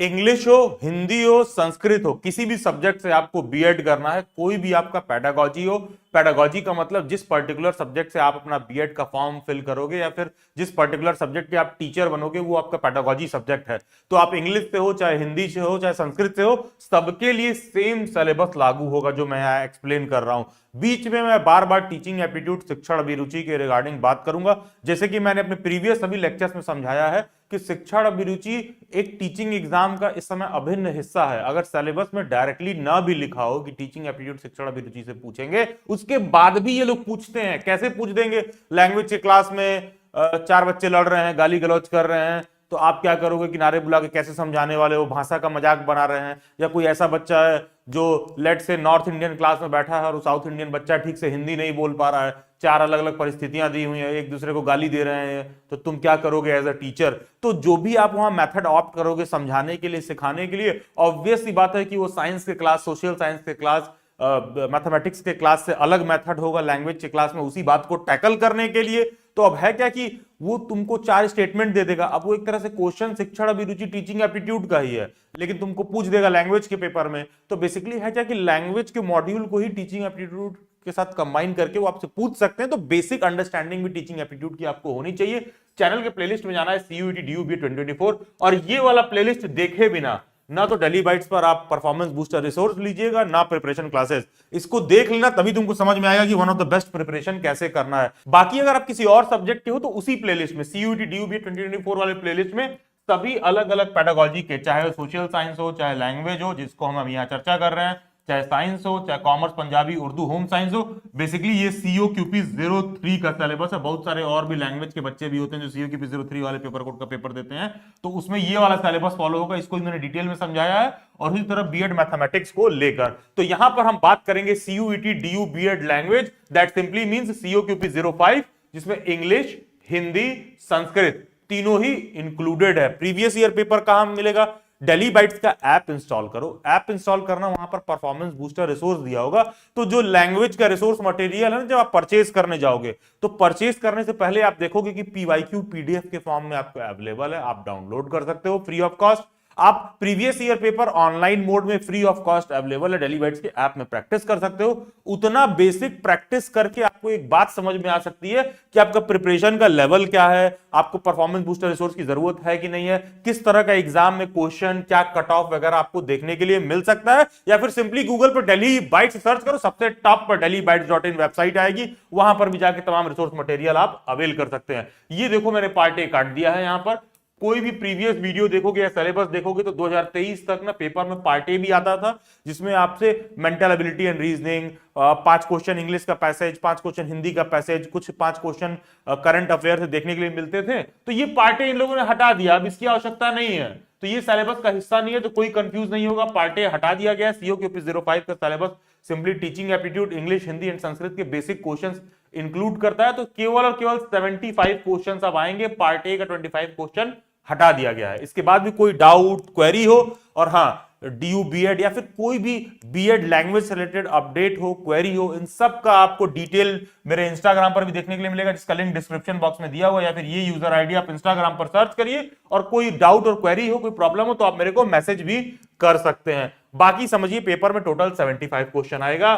English हो, हिंदी हो, संस्कृत हो, किसी भी सब्जेक्ट से आपको बीएड करना है, कोई भी आपका पेडागॉजी हो। पेडागॉजी का मतलब जिस पर्टिकुलर सब्जेक्ट से आप अपना बीएड का फॉर्म फिल करोगे या फिर जिस पर्टिकुलर सब्जेक्ट के आप टीचर बनोगे, वो आपका पेडागॉजी सब्जेक्ट है। तो आप इंग्लिश से हो, चाहे हिंदी से हो, चाहे संस्कृत से हो, सबके लिए सेम सिलेबस लागू होगा जो मैं यहाँ एक्सप्लेन कर रहा हूं। बीच में मैं बार बार टीचिंग एप्टीट्यूड, शिक्षण अभिरुचि के रिगार्डिंग बात करूंगा, जैसे कि मैंने अपने प्रीवियस सभी लेक्चर्स में समझाया है कि शिक्षण अभिरुचि एक टीचिंग एग्जाम का इस समय अभिन्न हिस्सा है। अगर सिलेबस में डायरेक्टली ना भी लिखा हो कि टीचिंग एप्टीट्यूड शिक्षण अभिरुचि से पूछेंगे, उसके बाद भी ये लोग पूछते हैं। कैसे पूछ देंगे? लैंग्वेज के क्लास में चार बच्चे लड़ रहे हैं, गाली गलौज कर रहे हैं, तो आप क्या करोगे? किनारे बुला के कैसे समझाने वाले हो? भाषा का मजाक बना रहे हैं। या कोई ऐसा बच्चा है जो लेट से नॉर्थ इंडियन क्लास में बैठा है और साउथ इंडियन बच्चा ठीक से हिंदी नहीं बोल पा रहा है, चार अलग अलग परिस्थितियां दी हुई है, एक दूसरे को गाली दे रहे हैं, तो तुम क्या करोगे एज अ टीचर? तो जो भी आप वहां मेथड ऑप्ट करोगे समझाने के लिए, सिखाने के लिए, ऑब्वियस सी बात है कि वो साइंस के क्लास, सोशल साइंस के क्लास, मैथमेटिक्स के क्लास से अलग मेथड होगा। लैंग्वेज के क्लास में उसी बात को टैकल करने के लिए तो अब है क्या कि वो तुमको चार स्टेटमेंट दे देगा। अब वो एक तरह से क्वेश्चन शिक्षण अभिरुचि टीचिंग एप्टीट्यूड का ही है, लेकिन तुमको पूछ देगा लैंग्वेज के पेपर में। तो बेसिकली है क्या कि लैंग्वेज के मॉड्यूल को ही टीचिंग एप्टीट्यूड के साथ कंबाइन करके वो आपसे पूछ सकते हैं। तो बेसिक अंडरस्टैंडिंग भी टीचिंग एप्टीट्यूड की आपको होनी चाहिए। चैनल के प्लेलिस्ट में जाना है CUET DU BED 2024, और ये वाला प्लेलिस्ट देखे बिना ना तो डेली बाइट्स पर आप परफॉर्मेंस बूस्टर रिसोर्स लीजिएगा, ना प्रिपरेशन क्लासेस। इसको देख लेना, तभी तुमको समझ में आएगा कि one of the best preparation कैसे करना है। बाकी अगर आप किसी और सब्जेक्ट के हो तो उसी प्लेलिस्ट में, CUET DU BED 2024 वाले प्लेलिस्ट में सभी अलग अलग पेडागॉजी के, चाहे सोशल साइंस हो, चाहे लैंग्वेज हो जिसको हम यहाँ चर्चा कर रहे हैं, चाहे साइंस हो, चाहे commerce, Punjabi, Urdu, home science हो, बेसिकली ये COQP 03 का सिलेबस है। बहुत सारे और भी लैंग्वेज के बच्चे भी होते हैं जो COQP 03 वाले पेपर कोड का पेपर देते हैं, तो उसमें ये वाला सिलेबस फॉलो होगा। इसको इन्होंने डिटेल में समझाया है। और उसी तरह बीएड मैथमेटिक्स को लेकर तो यहां पर हम बात करेंगे CUET DU BED language, that simply means COQP 05, जिसमें इंग्लिश, हिंदी, संस्कृत तीनों ही इंक्लूडेड है। प्रीवियस ईयर पेपर कहां मिलेगा? डेली बाइट्स का ऐप इंस्टॉल करो। ऐप इंस्टॉल करना, वहां पर परफॉर्मेंस बूस्टर रिसोर्स दिया होगा। तो जो लैंग्वेज का रिसोर्स मटेरियल है ना, जब आप परचेज करने जाओगे तो परचेज करने से पहले आप देखोगे कि PYQ PDF के फॉर्म में आपको अवेलेबल है, आप डाउनलोड कर सकते हो फ्री ऑफ कॉस्ट। आप previous year paper online mode में फ्री ऑफ कॉस्ट अवेलेबल है, डेली बाइट्स के ऐप में प्रैक्टिस कर सकते हो। उतना बेसिक प्रैक्टिस करके आपको एक बात समझ में आ सकती है कि आपका प्रिपरेशन का लेवल क्या है, आपको परफॉर्मेंस बूस्टर रिसोर्स की जरूरत है कि नहीं है, किस तरह का एग्जाम में क्वेश्चन, क्या कट ऑफ वगैरह आपको देखने के लिए मिल सकता है। या फिर सिंपली गूगल पर डेली बाइट्स सर्च करो, सबसे टॉप पर delhybites.in वेबसाइट आएगी, वहां पर भी जाके तमाम रिसोर्स मटेरियल आप अवेल कर सकते हैं। ये देखो मैंने पार्ट ए काट दिया है यहां पर। कोई भी प्रीवियस वीडियो देखोगे या सिलेबस देखोगे तो 2023 तक ना पेपर में पार्ट ए भी आता था, जिसमें आपसे mental ability and reasoning, 5 question English का पैसेज, 5 क्वेश्चन हिंदी का पैसेज, कुछ 5 क्वेश्चन करंट अफेयर से देखने के लिए मिलते थे। तो ये पार्ट ए इन लोगों ने हटा दिया, अब इसकी आवश्यकता नहीं है। तो ये सिलेबस का हिस्सा नहीं है, तो कोई कंफ्यूज नहीं होगा। पार्ट ए हटा दिया गया। COQP 05 का syllabus simply teaching aptitude, English, Hindi and Sanskrit के बेसिक क्वेश्चंस इंक्लूड करता है। तो केवल और केवल 75 क्वेश्चंस अब आएंगे। पार्ट ए का 25 क्वेश्चन हटा दिया गया है। इसके बाद भी कोई डाउट, क्वेरी हो, और हाँ DU BED या फिर कोई भी बीएड लैंग्वेज से रिलेटेड अपडेट हो, क्वेरी हो, इन सब का आपको डिटेल मेरे इंस्टाग्राम पर भी देखने के लिए मिलेगा, जिसका लिंक डिस्क्रिप्शन बॉक्स में दिया हुआ है। या फिर ये यूजर आईडी आप इंस्टाग्राम पर सर्च करिए, और कोई डाउट और क्वेरी हो, कोई प्रॉब्लम हो, तो आप मेरे को मैसेज भी कर सकते हैं। बाकी समझिए पेपर में टोटल 75 क्वेश्चन आएगा।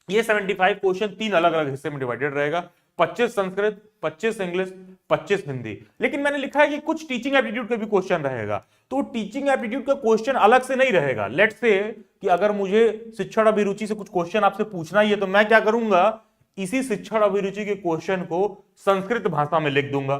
ये 75 क्वेश्चन 3 अलग अलग हिस्से में डिवाइडेड रहेगा, 25 संस्कृत, 25 इंग्लिश, 25 हिंदी। लेकिन मैंने लिखा है कि कुछ टीचिंग एप्टीट्यूड का भी क्वेश्चन रहेगा। तो टीचिंग एप्टीट्यूड का क्वेश्चन अलग से नहीं रहेगा। लेट्स से कि अगर मुझे शिक्षण अभिरुचि से कुछ क्वेश्चन आपसे पूछना ही है, तो मैं क्या करूंगा, इसी शिक्षण अभिरुचि के क्वेश्चन को संस्कृत भाषा में लिख दूंगा।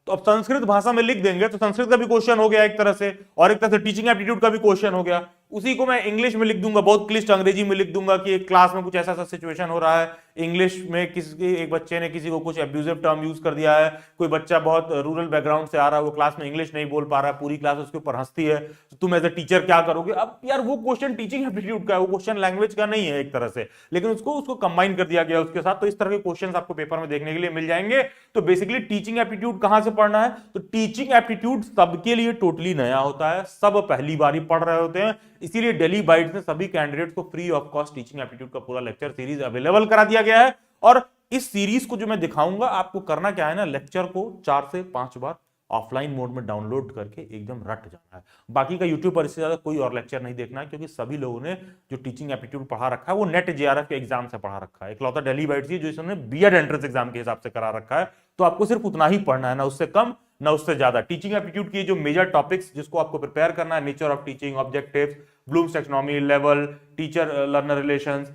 तो अब संस्कृत भाषा में लिख देंगे तो संस्कृत का भी क्वेश्चन हो गया एक तरह से, और एक तरह से टीचिंग एप्टीट्यूड का भी क्वेश्चन हो गया। उसी को मैं इंग्लिश में लिख दूंगा, बहुत क्लिष्ट अंग्रेजी में लिख दूंगा कि एक क्लास में कुछ ऐसा ऐसा सिचुएशन हो रहा है, इंग्लिश में किसी एक बच्चे ने किसी को कुछ एब्यूजिव टर्म यूज कर दिया है, कोई बच्चा बहुत रूरल बैकग्राउंड से आ रहा है, वो क्लास में इंग्लिश नहीं बोल पा रहा है, पूरी क्लास उसके ऊपर हंसती है, तो तुम एज ए टीचर क्या करोगे? अब यार वो क्वेश्चन टीचिंग एप्टीट्यूड का है, वो क्वेश्चन लैंग्वेज का नहीं है एक तरह से, लेकिन उसको कंबाइन कर दिया गया उसके साथ। तो इस तरह के क्वेश्चन आपको पेपर में देखने के लिए मिल जाएंगे। तो बेसिकली टीचिंग एप्टीट्यूड कहां से पढ़ना है? तो टीचिंग एप्टीट्यूड सबके लिए टोटली नया होता है, सब पहली बार ही पढ़ रहे होते हैं। इसीलिए डेली बाइट्स ने सभी कैंडिडेट्स को free of cost teaching aptitude का पूरा लेक्चर सीरीज अवेलेबल करा दिया गया है। और इस सीरीज को जो मैं दिखाऊंगा, आपको करना क्या है ना, लेक्चर को 4 से 5 बार ऑफलाइन मोड में डाउनलोड करके एकदम रट जाना है। बाकी का यूट्यूब पर इससे ज्यादा कोई और लेक्चर नहीं देखना है, क्योंकि सभी लोगों ने जो टीचिंग एप्टीट्यूड पढ़ा रखा है वो नेट जेआरएफ के एग्जाम से पढ़ा रखा है। इकलौता दिल्ली बाइट्स ही जो इसने बीएड एंट्रेंस एग्जाम के हिसाब से करा रखा है, तो आपको सिर्फ उतना ही पढ़ना है, ना उससे कम ना उससे ज्यादा। टीचिंग एप्टीट्यूड की जो मेजर टॉपिक्स जिसको आपको प्रिपेयर करना है, nature of teaching, objectives, Bloom's taxonomy, level, teacher learner relations,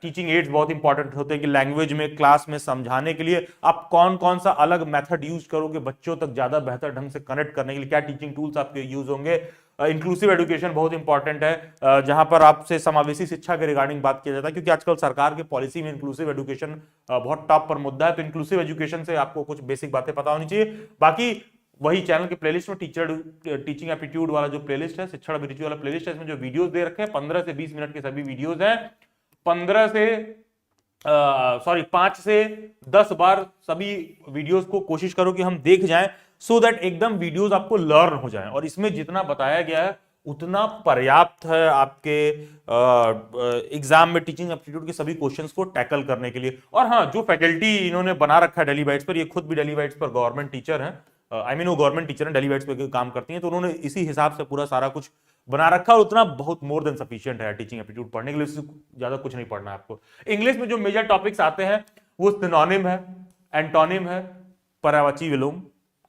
teaching aids बहुत इंपॉर्टेंट होते हैं कि लैंग्वेज में क्लास में समझाने के लिए आप कौन कौन सा अलग मेथड यूज करोगे बच्चों तक ज्यादा बेहतर ढंग से कनेक्ट करने के लिए, क्या टीचिंग टूल्स आपके यूज होंगे। इंक्लूसिव एजुकेशन बहुत इंपॉर्टेंट है, जहां पर आपसे समावेशी शिक्षा के रिगार्डिंग बात किया जाता है, क्योंकि आजकल सरकार के पॉलिसी में इंक्लूसिव एजुकेशन बहुत टॉप पर मुद्दा है। तो इंक्लूसिव एजुकेशन से आपको कुछ बेसिक बातें पता होनी चाहिए। बाकी वही चैनल के प्लेलिस्ट में टीचिंग एप्टीट्यूड वाला जो प्लेलिस्ट है, शिक्षण अभिरुचि वाला प्लेलिस्ट है, इसमें जो वीडियोस दे रखे हैं 15 से 20 मिनट के सभी वीडियोस हैं। 5 से 10 बार सभी वीडियोस को कोशिश करो कि हम देख जाएं, सो दैट एकदम वीडियोस आपको लर्न हो जाएं, और इसमें जितना बताया गया है उतना पर्याप्त है आपके एग्जाम में टीचिंग एप्टीट्यूड के सभी क्वेश्चंस को टैकल करने के लिए। और हाँ, जो फैकल्टी इन्होंने बना रखा है दिल्ली बाइट्स पर, ये खुद भी दिल्ली बाइट्स पर गवर्नमेंट टीचर हैं, वो गवर्नमेंट टीचर हैं, दिल्ली बाइट्स पे काम करती हैं, तो उन्होंने इसी हिसाब से पूरा सारा कुछ बना रखा, और उतना बहुत मोर देन सफिशिएंट है टीचिंग एप्टीट्यूड पढ़ने के लिए। इससे ज्यादा कुछ नहीं पढ़ना है आपको। इंग्लिश में जो मेजर टॉपिक्स आते हैं वो सिनोनिम है, एंटोनिम है, पर्यायवाची विलोम,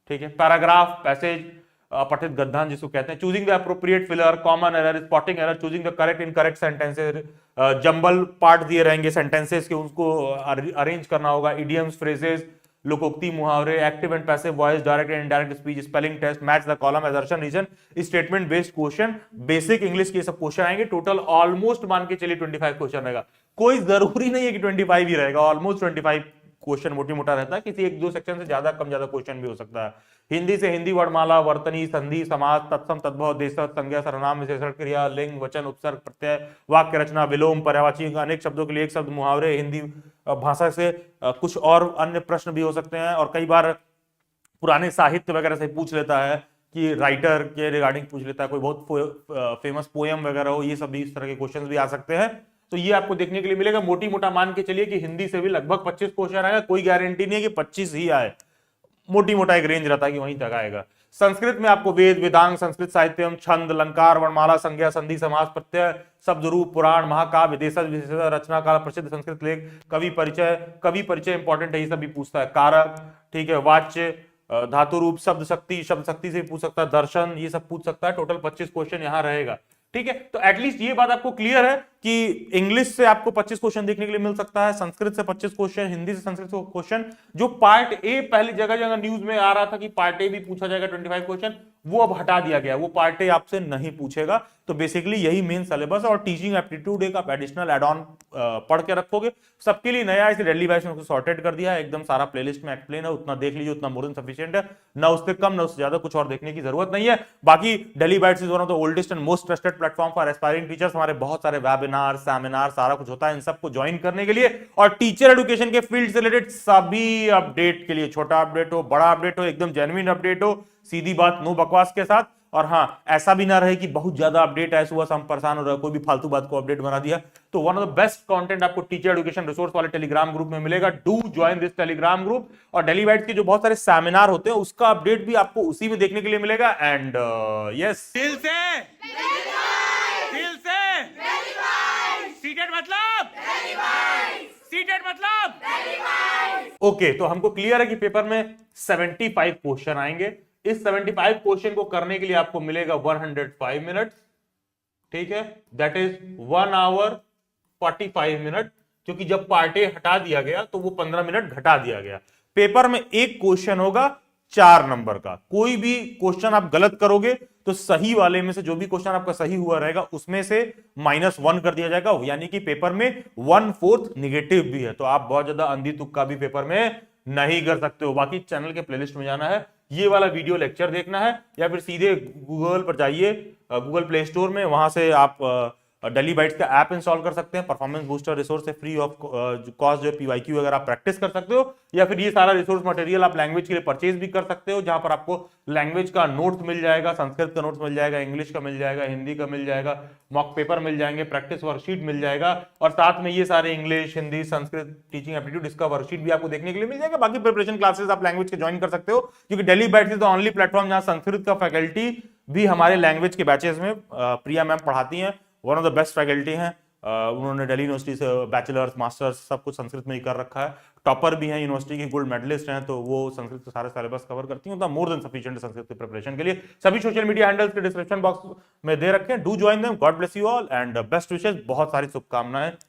ठीक है, पैराग्राफ, पैसेज, पठित गद्यांश जिसको कहते हैं, choosing the appropriate filler, common error, spotting error, choosing the correct incorrect sentences, jumble part दिए रहेंगे सेंटेंसेस के, उसको अरेंज करना होगा, इडियम्स, फ्रेजेस, लोकोक्ति, मुहावरे, active and passive voice, direct and indirect speech, spelling test, match the column, assertion, reason, statement based question, basic English के सब क्वेश्चन आएंगे। टोटल ऑलमोस्ट मान के चलिए 25 क्वेश्चन रहेगा। कोई जरूरी नहीं है कि 25 ही रहेगा, ऑलमोस्ट 25 क्वेश्चन मोटी मोटा रहता है, किसी एक दो सेक्शन से ज्यादा कम ज्यादा क्वेश्चन भी हो सकता है। हिंदी से हिंदी वर्णमाला, वर्तनी, संधि, समास, तत्सम, तद्भव, देशज, संज्ञा, सर्वनाम, विशेषण, क्रिया, लिंग, वचन, उपसर्ग, प्रत्यय, वाक्य रचना, विलोम, पर्यायवाची, अनेक शब्दों के लिए एक शब्द, मुहावरे, हिंदी भाषा से कुछ और अन्य प्रश्न भी हो सकते हैं। और कई बार पुराने साहित्य वगैरह से पूछ लेता है कि राइटर के रिगार्डिंग पूछ लेता है, कोई बहुत फेमस पोएम वगैरह हो, ये सब भी इस तरह के क्वेश्चन भी आ सकते हैं। तो ये आपको देखने के लिए मिलेगा। मोटी मोटा मान के चलिए कि हिंदी से भी लगभग 25 क्वेश्चन आएगा, कोई गारंटी नहीं है कि 25 ही आए, मोटी मोटा एक रेंज रहता है कि वहीं तक आएगा। संस्कृत में आपको वेद, वेदांग, संस्कृत साहित्यम, छंद, अलंकार, वर्णमाला, संज्ञा, संधि, समास, प्रत्यय, शब्द रूप, पुराण, महाकाव्य, देशज, विशेषण, रचना काल, प्रसिद्ध संस्कृत लेख, कवि परिचय इंपॉर्टेंट है, ये सब भी पूछता है, कारक, ठीक है, वाच्य, धातु रूप, शब्द शक्ति से पूछ सकता है, दर्शन, ये सब पूछ सकता है। टोटल 25 क्वेश्चन यहां रहेगा, ठीक है। तो एटलीस्ट ये बात आपको क्लियर है कि इंग्लिश से आपको 25 क्वेश्चन देखने के लिए मिल सकता है, संस्कृत से 25 क्वेश्चन, हिंदी से संस्कृत से क्वेश्चन। जो पार्ट ए पहले जगह जगह न्यूज में आ रहा था कि पार्ट ए भी पूछा जाएगा 25 क्वेश्चन, वो अब हटा दिया गया, वो पार्ट ए आपसे नहीं पूछेगा। तो बेसिकली यही मेन सिलेबस है, और टीचिंग एप्टीट्यूड एक आप एडिशनल एड ऑन पढ़ के रखोगे, सबके लिए नया है, इसे दिल्ली बाइट्स ने सॉर्टेड कर दिया है, एकदम सारा प्लेलिस्ट में एक्सप्लेन है, उतना देख लीजिए, उतना मोर देन सफिशिएंट है, ना उससे कम ना उससे ज्यादा कुछ और देखने की जरूरत नहीं है। बाकी Delhi bytes is one of the oldest and most trusted platform for aspiring teachers. हमारे बहुत सारे वेबिनार, सेमिनार, सारा कुछ होता है इन सबको ज्वाइन करने के लिए, और टीचर एजुकेशन के फील्ड से रिलेटेड सभी अपडेट के लिए, छोटा अपडेट हो, बड़ा अपडेट हो, एकदम जेन्युइन अपडेट हो, सीधी बात, नो बकवास के साथ। और हाँ, ऐसा भी ना रहे कि बहुत ज्यादा अपडेट है, सुबह से हम परेशान हो रहे हैं, कोई भी फालतू बात को अपडेट बना दिया। तो one of the best content आपको टीचर एजुकेशन रिसोर्स वाले टेलीग्राम ग्रुप में मिलेगा। Do join this Telegram group. और दिल्ली बाइट्स के जो बहुत सारे सेमिनार होते हैं उसका अपडेट भी आपको उसी में देखने के लिए मिलेगा। एंड यस, दिल से सीटेड मतलब ओके। तो हमको क्लियर है कि पेपर में 75 क्वेश्चन आएंगे। इस 75 क्वेश्चन को करने के लिए आपको मिलेगा 105 मिनट, ठीक है, दैट इज 1 आवर 45 मिनट, क्योंकि जब पार्ट ए हटा दिया गया तो वो 15 मिनट घटा दिया गया। पेपर में एक क्वेश्चन होगा 4 नंबर का, कोई भी क्वेश्चन आप गलत करोगे तो सही वाले में से जो भी क्वेश्चन आपका सही हुआ रहेगा उसमें से -1 कर दिया जाएगा, यानी कि पेपर में 1/4 निगेटिव भी है। तो आप बहुत ज्यादा अंधी तुक्का भी पेपर में नहीं कर सकते हो। बाकी चैनल के प्लेलिस्ट में जाना है, ये वाला वीडियो लेक्चर देखना है, या फिर सीधे गूगल पर जाइए, गूगल प्ले स्टोर में, वहां से आप डेली बाइट्स का ऐप इंस्टॉल कर सकते हैं, परफॉर्मेंस बूस्टर रिसोर्स है फ्री ऑफ कॉस्ट, जो पीवाईक्यू अगर आप प्रैक्टिस कर सकते हो, या फिर ये सारा रिसोर्स मटेरियल आप लैंग्वेज के लिए परचेज भी कर सकते हो, जहां पर आपको लैंग्वेज का नोट्स मिल जाएगा, संस्कृत का नोट्स मिल जाएगा, इंग्लिश का मिल जाएगा, हिंदी का मिल जाएगा, मॉक पेपर मिल जाएंगे, प्रैक्टिस वर्कशीट मिल जाएगा, और साथ में ये सारे English, Hindi, Sanskrit teaching aptitude इसका वर्कशीट भी आपको देखने के लिए मिल जाएगा। बाकी प्रिपरेशन क्लासेस आप लैंग्वेज के ज्वाइन कर सकते हो, क्योंकि daily bytes is the only platform जहां संस्कृत का फैकल्टी भी हमारे लैंग्वेज के बैचेस में प्रिया मैम पढ़ाती हैं, one of the best faculty हैं। उन्होंने दिल्ली यूनिवर्सिटी से बैचलर्स मास्टर्स सब कुछ संस्कृत में ही कर रखा है, टॉपर भी हैं यूनिवर्सिटी की, गोल्ड मेडलिस्ट हैं, तो वो संस्कृत के सारे सिलेबस कवर करती हैं, तो मोर देन सफिशिएंट संस्कृत की प्रिपरेशन के लिए। सभी सोशल मीडिया हैंडल्स के डिस्क्रिप्शन बॉक्स में दे रखे हैं, do join them, God bless you all and best wishes, बहुत सारी शुभकामनाएं